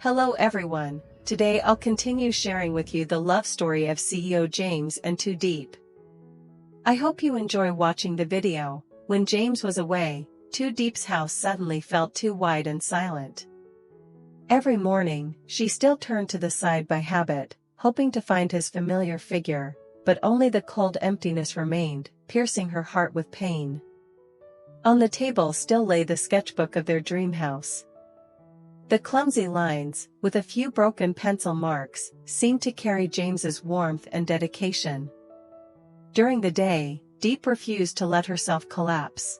Hello everyone, today I'll continue sharing with you the love story of CEO James and LyTuDiep. I hope you enjoy watching the video. When James was away, LyTuDiep's house suddenly felt too wide and silent. Every morning, she still turned to the side by habit, hoping to find his familiar figure, but only the cold emptiness remained, piercing her heart with pain. On the table still lay the sketchbook of their dream house. The clumsy lines, with a few broken pencil marks, seemed to carry James's warmth and dedication. During the day, Diep refused to let herself collapse.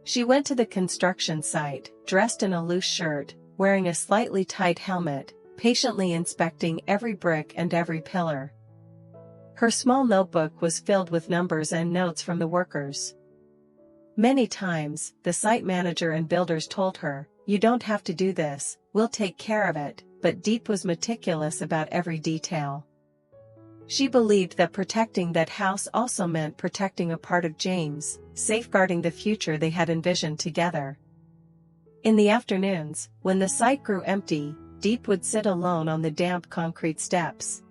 She went to the construction site, dressed in a loose shirt, wearing a slightly tight helmet, patiently inspecting every brick and every pillar. Her small notebook was filled with numbers and notes from the workers. Many times, the site manager and builders told her, "You don't have to do this, we'll take care of it," but Diep was meticulous about every detail. She believed that protecting that house also meant protecting a part of James, safeguarding the future they had envisioned together. In the afternoons, when the site grew empty, Diep would sit alone on the damp concrete steps.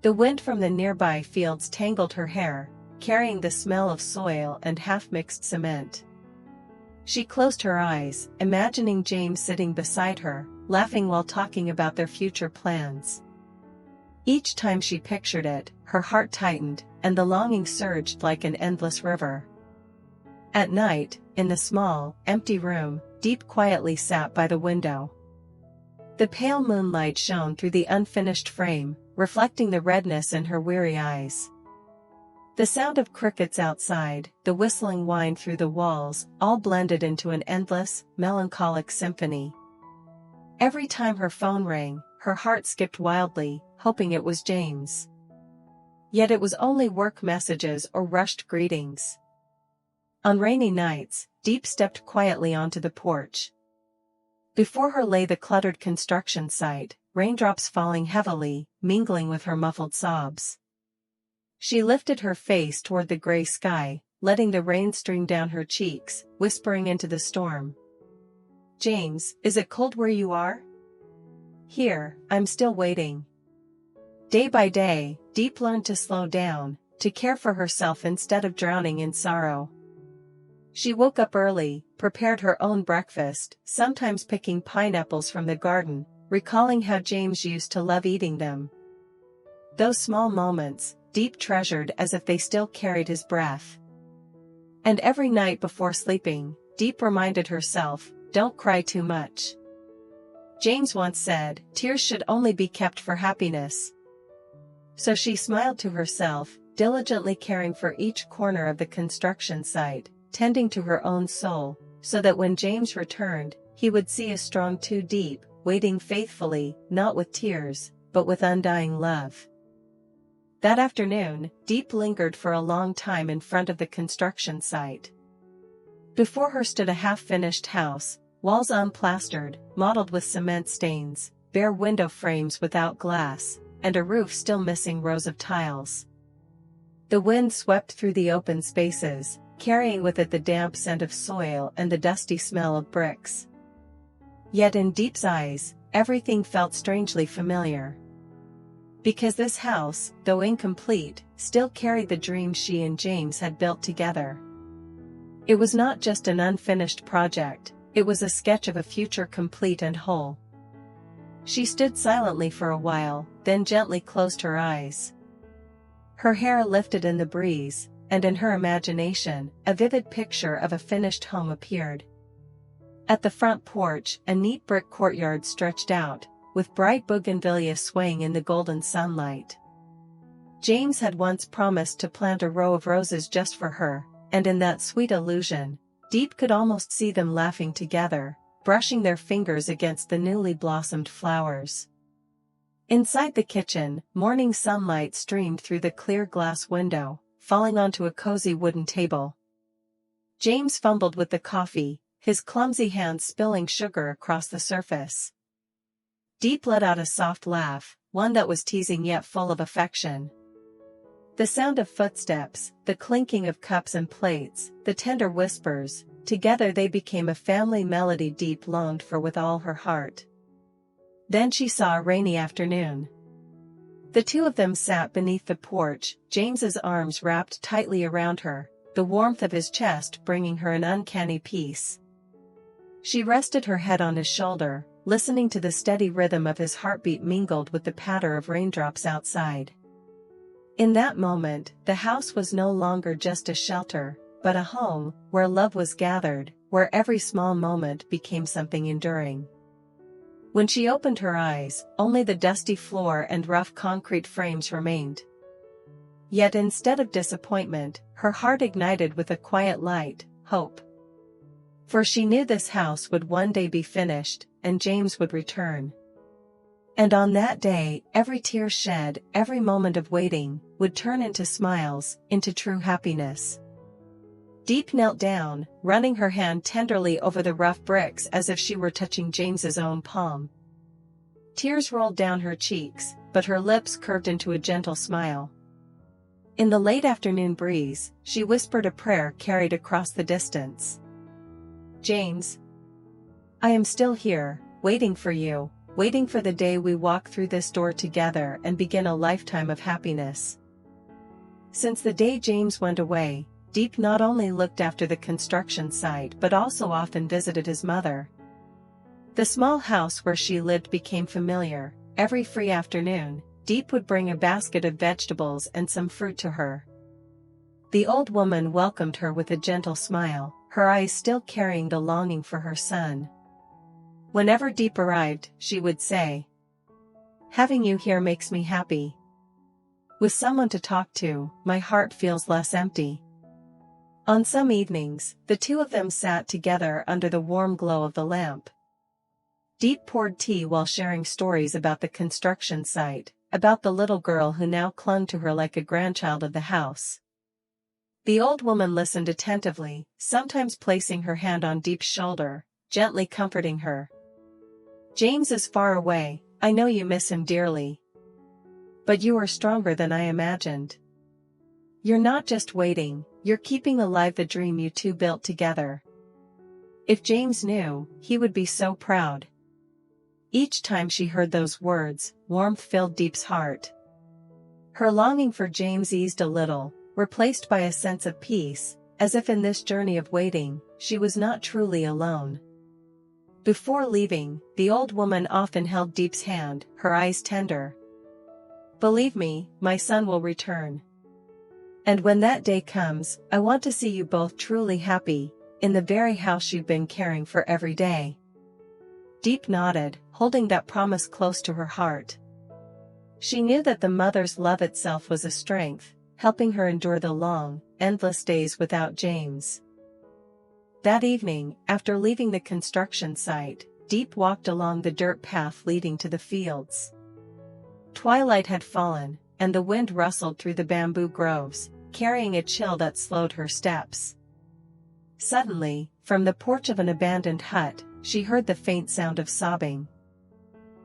The wind from the nearby fields tangled her hair, carrying the smell of soil and half-mixed cement. She closed her eyes, imagining James sitting beside her, laughing while talking about their future plans. Each time she pictured it, her heart tightened, and the longing surged like an endless river. At night, in the small, empty room, Diep quietly sat by the window. The pale moonlight shone through the unfinished frame, reflecting the redness in her weary eyes. The sound of crickets outside, the whistling wind through the walls, all blended into an endless, melancholic symphony. Every time her phone rang, her heart skipped wildly, hoping it was James. Yet it was only work messages or rushed greetings. On rainy nights, Diep stepped quietly onto the porch. Before her lay the cluttered construction site, raindrops falling heavily, mingling with her muffled sobs. She lifted her face toward the gray sky, letting the rain stream down her cheeks, whispering into the storm. "James, is it cold where you are?" "Here, I'm still waiting." Day by day, Diep learned to slow down, to care for herself instead of drowning in sorrow. She woke up early, prepared her own breakfast, sometimes picking pineapples from the garden, recalling how James used to love eating them. Those small moments, Diep treasured as if they still carried his breath. And every night before sleeping, Diep reminded herself, "Don't cry too much." James once said, "Tears should only be kept for happiness." So she smiled to herself, diligently caring for each corner of the construction site, tending to her own soul, so that when James returned, he would see a strong LyTuDiep, waiting faithfully, not with tears, but with undying love. That afternoon, Diep lingered for a long time in front of the construction site. Before her stood a half-finished house, walls unplastered, mottled with cement stains, bare window frames without glass, and a roof still missing rows of tiles. The wind swept through the open spaces, carrying with it the damp scent of soil and the dusty smell of bricks. Yet in Diep's eyes, everything felt strangely familiar. Because this house, though incomplete, still carried the dream she and James had built together. It was not just an unfinished project, it was a sketch of a future complete and whole. She stood silently for a while, then gently closed her eyes. Her hair lifted in the breeze, and in her imagination, a vivid picture of a finished home appeared. At the front porch, a neat brick courtyard stretched out, with bright bougainvillea swaying in the golden sunlight. James had once promised to plant a row of roses just for her, and in that sweet illusion, Diep could almost see them laughing together, brushing their fingers against the newly blossomed flowers. Inside the kitchen, morning sunlight streamed through the clear glass window, falling onto a cozy wooden table. James fumbled with the coffee, his clumsy hands spilling sugar across the surface. Diep let out a soft laugh, one that was teasing yet full of affection. The sound of footsteps, the clinking of cups and plates, the tender whispers, together they became a family melody Diep longed for with all her heart. Then she saw a rainy afternoon. The two of them sat beneath the porch, James's arms wrapped tightly around her, the warmth of his chest bringing her an uncanny peace. She rested her head on his shoulder, listening to the steady rhythm of his heartbeat mingled with the patter of raindrops outside. In that moment, the house was no longer just a shelter, but a home, where love was gathered, where every small moment became something enduring. When she opened her eyes, only the dusty floor and rough concrete frames remained. Yet instead of disappointment, her heart ignited with a quiet light, hope. For she knew this house would one day be finished, and James would return. And on that day, every tear shed, every moment of waiting, would turn into smiles, into true happiness. Diep knelt down, running her hand tenderly over the rough bricks as if she were touching James's own palm. Tears rolled down her cheeks, but her lips curved into a gentle smile. In the late afternoon breeze, she whispered a prayer carried across the distance. James, I am still here, waiting for you, waiting for the day we walk through this door together and begin a lifetime of happiness. Since the day James went away, Diep not only looked after the construction site but also often visited his mother. The small house where she lived became familiar. Every free afternoon, Diep would bring a basket of vegetables and some fruit to her. The old woman welcomed her with a gentle smile, her eyes still carrying the longing for her son. Whenever Diep arrived, she would say, "Having you here makes me happy. With someone to talk to, my heart feels less empty." On some evenings, the two of them sat together under the warm glow of the lamp. Diep poured tea while sharing stories about the construction site, about the little girl who now clung to her like a grandchild of the house. The old woman listened attentively, sometimes placing her hand on Diep's shoulder, gently comforting her. "James is far away, I know you miss him dearly. But you are stronger than I imagined. You're not just waiting, you're keeping alive the dream you two built together. If James knew, he would be so proud." Each time she heard those words, warmth filled Diep's heart. Her longing for James eased a little, replaced by a sense of peace, as if in this journey of waiting, she was not truly alone. Before leaving, the old woman often held Diep's hand, her eyes tender. "Believe me, my son will return. And when that day comes, I want to see you both truly happy, in the very house you've been caring for every day." Diep nodded, holding that promise close to her heart. She knew that the mother's love itself was a strength, helping her endure the long, endless days without James. That evening, after leaving the construction site, Diep walked along the dirt path leading to the fields. Twilight had fallen, and the wind rustled through the bamboo groves, carrying a chill that slowed her steps. Suddenly, from the porch of an abandoned hut, she heard the faint sound of sobbing.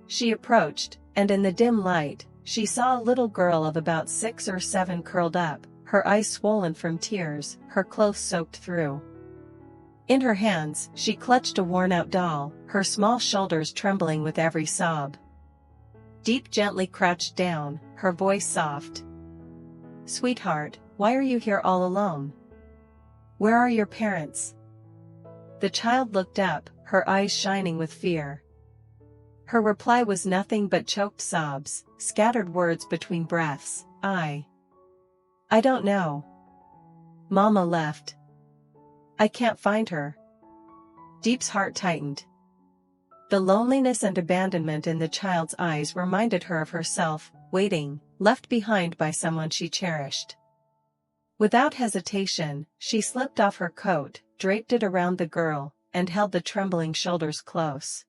She approached, and in the dim light, she saw a little girl of about 6 or 7 curled up, her eyes swollen from tears, her clothes soaked through. In her hands, she clutched a worn-out doll, her small shoulders trembling with every sob. Diep gently crouched down, her voice soft. "Sweetheart, why are you here all alone? Where are your parents?" The child looked up, her eyes shining with fear. Her reply was nothing but choked sobs, scattered words between breaths. I don't know. Mama left. I can't find her." Diep's heart tightened. The loneliness and abandonment in the child's eyes reminded her of herself, waiting, left behind by someone she cherished. Without hesitation, she slipped off her coat, draped it around the girl, and held the trembling shoulders close.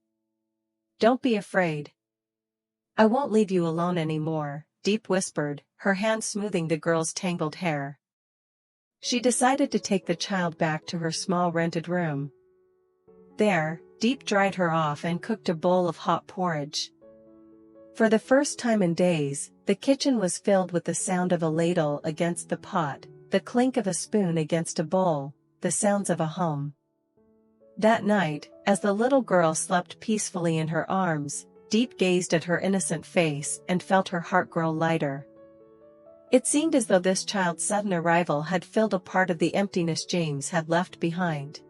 "Don't be afraid. I won't leave you alone anymore," Diep whispered, her hand smoothing the girl's tangled hair. She decided to take the child back to her small rented room. There, Diep dried her off and cooked a bowl of hot porridge. For the first time in days, the kitchen was filled with the sound of a ladle against the pot, the clink of a spoon against a bowl, the sounds of a home. That night, as the little girl slept peacefully in her arms, Diep gazed at her innocent face and felt her heart grow lighter. It seemed as though this child's sudden arrival had filled a part of the emptiness James had left behind.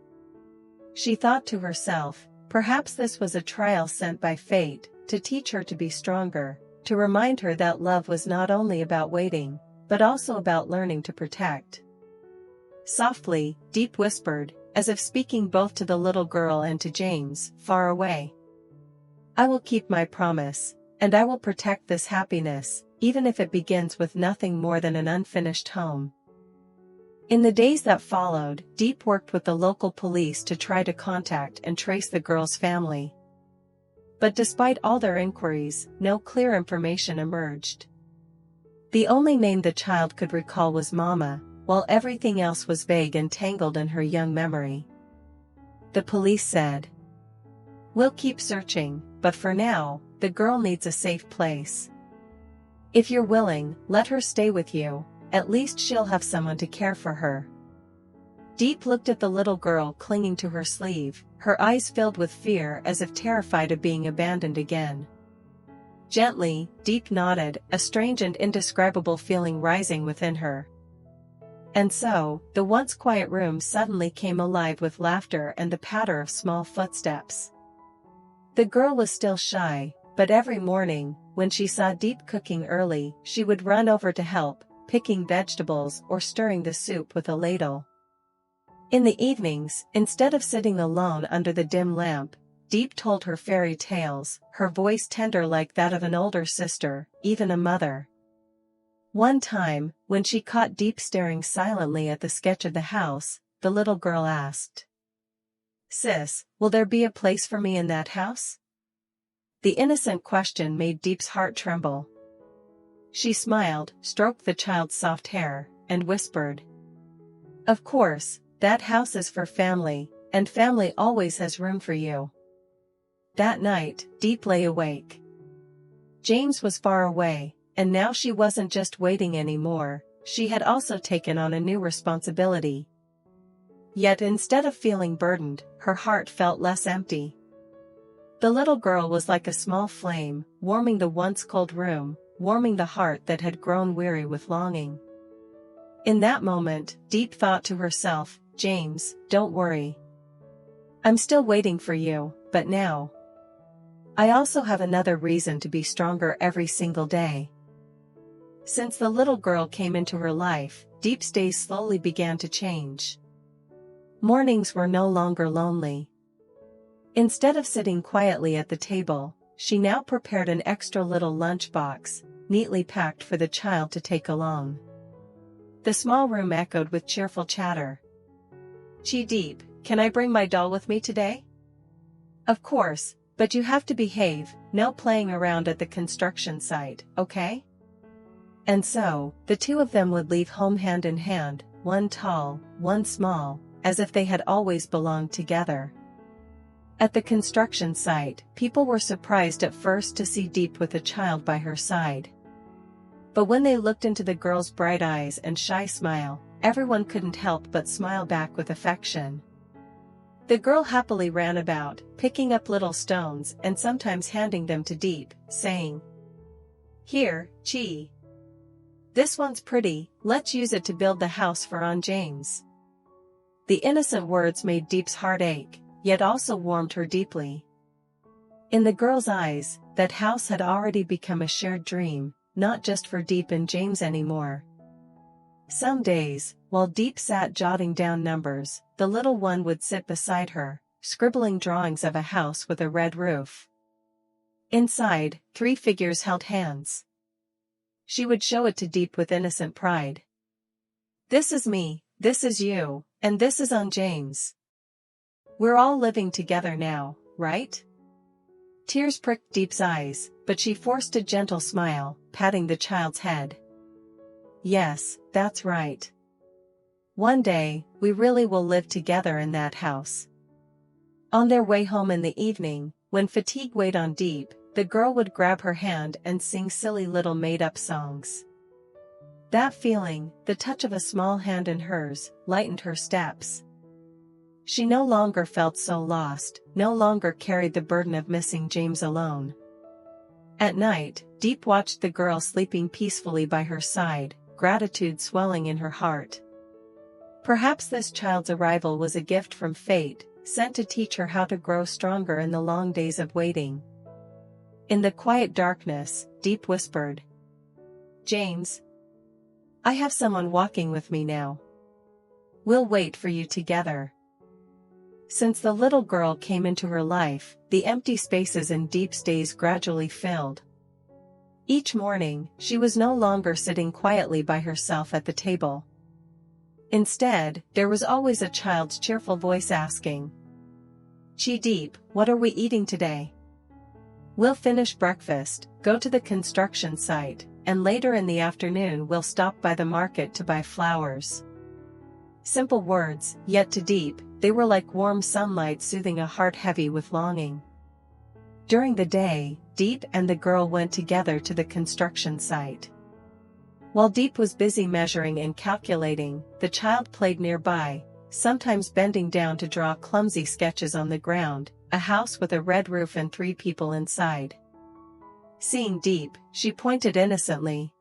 She thought to herself, perhaps this was a trial sent by fate, to teach her to be stronger, to remind her that love was not only about waiting, but also about learning to protect. Softly, Diep whispered, as if speaking both to the little girl and to James, far away. I will keep my promise, and I will protect this happiness, even if it begins with nothing more than an unfinished home. In the days that followed, Diep worked with the local police to try to contact and trace the girl's family. But despite all their inquiries, no clear information emerged. The only name the child could recall was Mama, while everything else was vague and tangled in her young memory. The police said, "We'll keep searching, but for now, the girl needs a safe place. If you're willing, let her stay with you, at least she'll have someone to care for her." Diep looked at the little girl clinging to her sleeve, her eyes filled with fear as if terrified of being abandoned again. Gently, Diep nodded, a strange and indescribable feeling rising within her. And so, the once quiet room suddenly came alive with laughter and the patter of small footsteps. The girl was still shy, but every morning, when she saw Diep cooking early, she would run over to help, picking vegetables or stirring the soup with a ladle. In the evenings, instead of sitting alone under the dim lamp, Diep told her fairy tales, her voice tender like that of an older sister, even a mother. One time, when she caught Diep staring silently at the sketch of the house, the little girl asked, "Sis, will there be a place for me in that house?" The innocent question made Diep's heart tremble. She smiled, stroked the child's soft hair, and whispered, "Of course, that house is for family, and family always has room for you." That night, Diep lay awake. James was far away, and now she wasn't just waiting anymore, she had also taken on a new responsibility. Yet instead of feeling burdened, her heart felt less empty. The little girl was like a small flame, warming the once cold room, warming the heart that had grown weary with longing. In that moment, Diep thought to herself, "James, don't worry. I'm still waiting for you, but now I also have another reason to be stronger every single day." Since the little girl came into her life, Diep's days slowly began to change. Mornings were no longer lonely. Instead of sitting quietly at the table, she now prepared an extra little lunchbox, neatly packed for the child to take along. The small room echoed with cheerful chatter. "Diep, can I bring my doll with me today?" "Of course, but you have to behave, no playing around at the construction site, okay?" And so, the two of them would leave home hand in hand, one tall, one small, as if they had always belonged together. At the construction site, people were surprised at first to see Diep with a child by her side. But when they looked into the girl's bright eyes and shy smile, everyone couldn't help but smile back with affection. The girl happily ran about, picking up little stones and sometimes handing them to Diep, saying, "Here, Chi. This one's pretty, let's use it to build the house for Aunt James." The innocent words made Diep's heart ache, yet also warmed her deeply. In the girl's eyes, that house had already become a shared dream, not just for Diep and James anymore. Some days, while Diep sat jotting down numbers, the little one would sit beside her, scribbling drawings of a house with a red roof. Inside, 3 figures held hands. She would show it to Diep with innocent pride. "This is me, this is you, and this is Aunt James. We're all living together now, right?" Tears pricked Diep's eyes, but she forced a gentle smile, patting the child's head. "Yes, that's right. One day, we really will live together in that house." On their way home in the evening, when fatigue weighed on Diep, the girl would grab her hand and sing silly little made-up songs. That feeling, the touch of a small hand in hers, lightened her steps. She no longer felt so lost, no longer carried the burden of missing James alone. At night, Diep watched the girl sleeping peacefully by her side, gratitude swelling in her heart. Perhaps this child's arrival was a gift from fate, sent to teach her how to grow stronger in the long days of waiting. In the quiet darkness, Diep whispered, "James, I have someone walking with me now. We'll wait for you together." Since the little girl came into her life, the empty spaces in Diep's days gradually filled. Each morning, she was no longer sitting quietly by herself at the table. Instead, there was always a child's cheerful voice asking, "Diep, what are we eating today? We'll finish breakfast, go to the construction site, and later in the afternoon we'll stop by the market to buy flowers." Simple words, yet to Diep, they were like warm sunlight soothing a heart heavy with longing. During the day, Diep and the girl went together to the construction site. While Diep was busy measuring and calculating, the child played nearby, sometimes bending down to draw clumsy sketches on the ground, a house with a red roof and 3 people inside. Seeing Diep, she pointed innocently.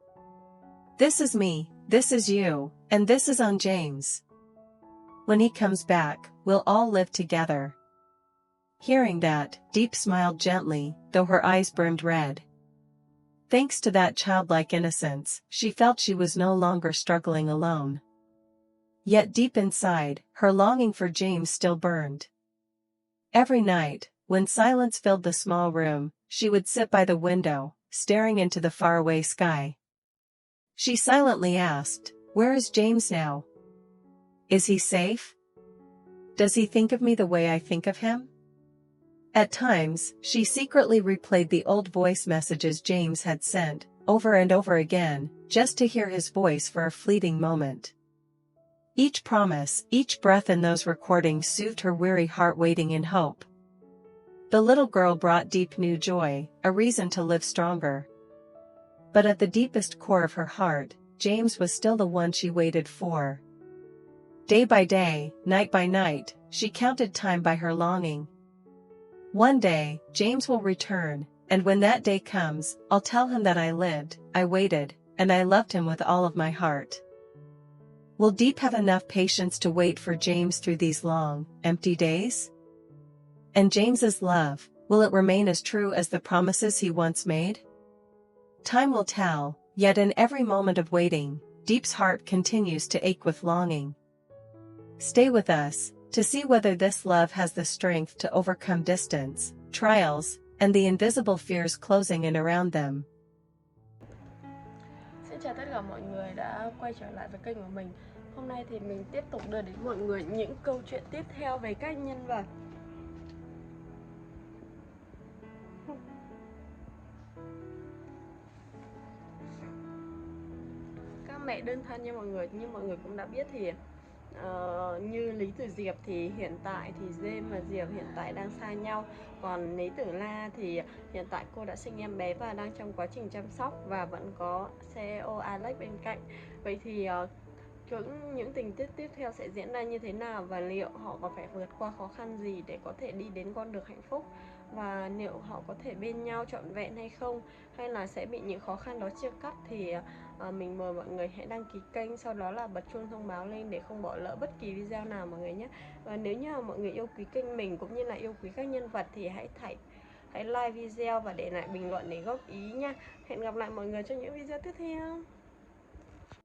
"This is me, this is you, and this is on James. When he comes back, we'll all live together." Hearing that, Diep smiled gently, though her eyes brimmed red. Thanks to that childlike innocence, she felt she was no longer struggling alone. Yet deep inside, her longing for James still burned. Every night, when silence filled the small room, she would sit by the window, staring into the faraway sky. She silently asked, "Where is James now? Is he safe? Does he think of me the way I think of him?" At times, she secretly replayed the old voice messages James had sent, over and over again, just to hear his voice for a fleeting moment. Each promise, each breath in those recordings soothed her weary heart waiting in hope. The little girl brought Diep new joy, a reason to live stronger. But at the deepest core of her heart, James was still the one she waited for. Day by day, night by night, she counted time by her longing. One day, James will return, and when that day comes, I'll tell him that I lived, I waited, and I loved him with all of my heart. Will Diep have enough patience to wait for James through these long, empty days? And James's love, will it remain as true as the promises he once made? Time will tell, yet in every moment of waiting, Diep's heart continues to ache with longing. Stay with us, to see whether this love has the strength to overcome distance, trials, and the invisible fears closing in around them. Xin chào tất cả mọi người đã quay trở lại với kênh của mình. Hôm nay thì mình tiếp tục đưa đến mọi người những câu chuyện tiếp theo về các nhân vật. Các mẹ đơn thân như mọi người cũng đã biết thì như Lý Tử Diệp thì hiện tại thì Diêm và Diệp hiện tại đang xa nhau. Còn Lý Tử La thì hiện tại cô đã sinh em bé và đang trong quá trình chăm sóc và vẫn có CEO Alex bên cạnh. Vậy thì những tình tiết tiếp theo sẽ diễn ra như thế nào và liệu họ có phải vượt qua khó khăn gì để có thể đi đến con đường hạnh phúc, và liệu họ có thể bên nhau trọn vẹn hay không, hay là sẽ bị những khó khăn đó chia cắt, thì mình mời mọi người hãy đăng ký kênh, sau đó là bật chuông thông báo lên để không bỏ lỡ bất kỳ video nào mọi người nhé. Và nếu như mọi người yêu quý kênh mình cũng như là yêu quý các nhân vật thì hãy like video và để lại bình luận để góp ý nha. Hẹn gặp lại mọi người trong những video tiếp theo.